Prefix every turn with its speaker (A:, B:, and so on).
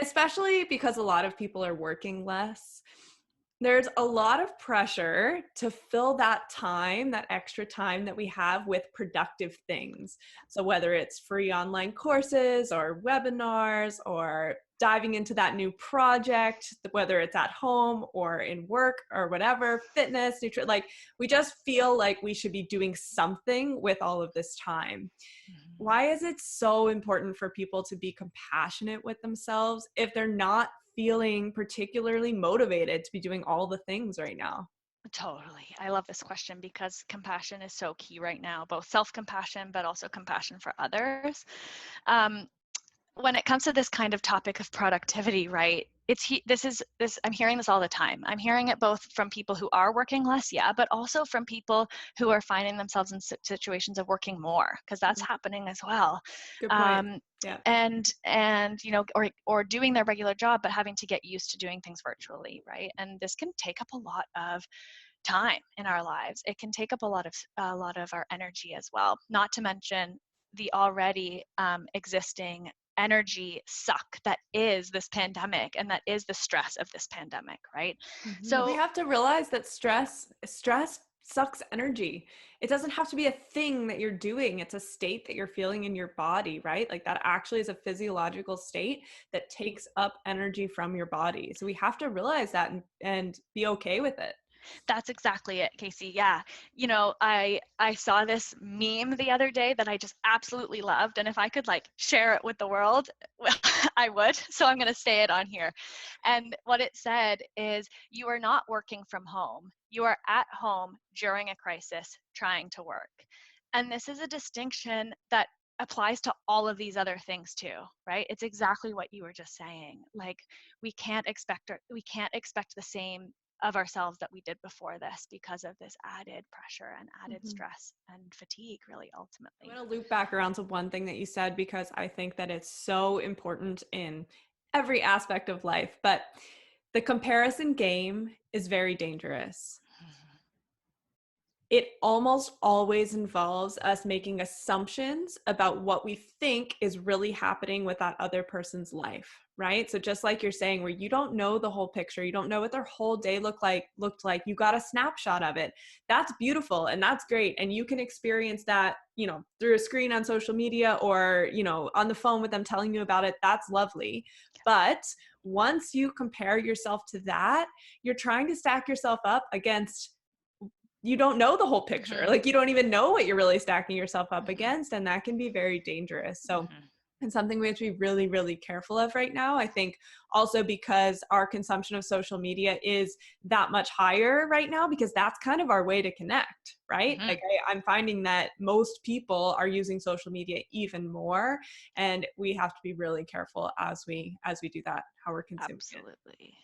A: Especially because a lot of people are working less. There's a lot of pressure to fill that time, that extra time that we have with productive things. So whether it's free online courses or webinars or diving into that new project, whether it's at home or in work or whatever, fitness, like we just feel like we should be doing something with all of this time. Why is it so important for people to be compassionate with themselves if they're not feeling particularly motivated to be doing all the things right now?
B: Totally. I love this question because compassion is so key right now, both self-compassion, but also compassion for others. Um, when it comes to this kind of topic of productivity, right? I'm hearing this all the time. I'm hearing it both from people who are working less, yeah, but also from people who are finding themselves in situations of working more, because that's happening as well.
A: Good point. Yeah.
B: And or doing their regular job, but having to get used to doing things virtually, right? And this can take up a lot of time in our lives. It can take up a lot of our energy as well, not to mention the already existing energy suck that is this pandemic and that is the stress of this pandemic, right?
A: We
B: So
A: have to realize that stress sucks energy. It doesn't have to be a thing that you're doing. It's a state that you're feeling in your body, right? Like that actually is a physiological state that takes up energy from your body. So we have to realize that and be okay with it.
B: that's exactly it, Casey. Yeah. I saw this meme the other day that I just absolutely loved. And if I could like share it with the world, well, I would. So I'm going to say it on here. And what it said is, you are not working from home. You are at home during a crisis trying to work. And this is a distinction that applies to all of these other things too, right? It's exactly what you were just saying. Like we can't expect the same of ourselves that we did before this because of this added pressure and added stress and fatigue, really, ultimately.
A: I'm going to loop back around to one thing that you said because I think that it's so important in every aspect of life. But the comparison game is very dangerous. It almost always involves us making assumptions about what we think is really happening with that other person's life, right? So just like you're saying, where you don't know the whole picture, you don't know what their whole day looked like, you got a snapshot of it. That's beautiful and that's great. And you can experience that, through a screen on social media or, on the phone with them telling you about it. That's lovely. But once you compare yourself to that, you're trying to stack yourself up against, you don't know the whole picture. Like you don't even know what you're really stacking yourself up against. And that can be very dangerous. So it's something we have to be really, really careful of right now. I think also because our consumption of social media is that much higher right now, because that's kind of our way to connect, right? Like I'm finding that most people are using social media even more, and we have to be really careful as we do that, how we're consuming it.
B: Absolutely.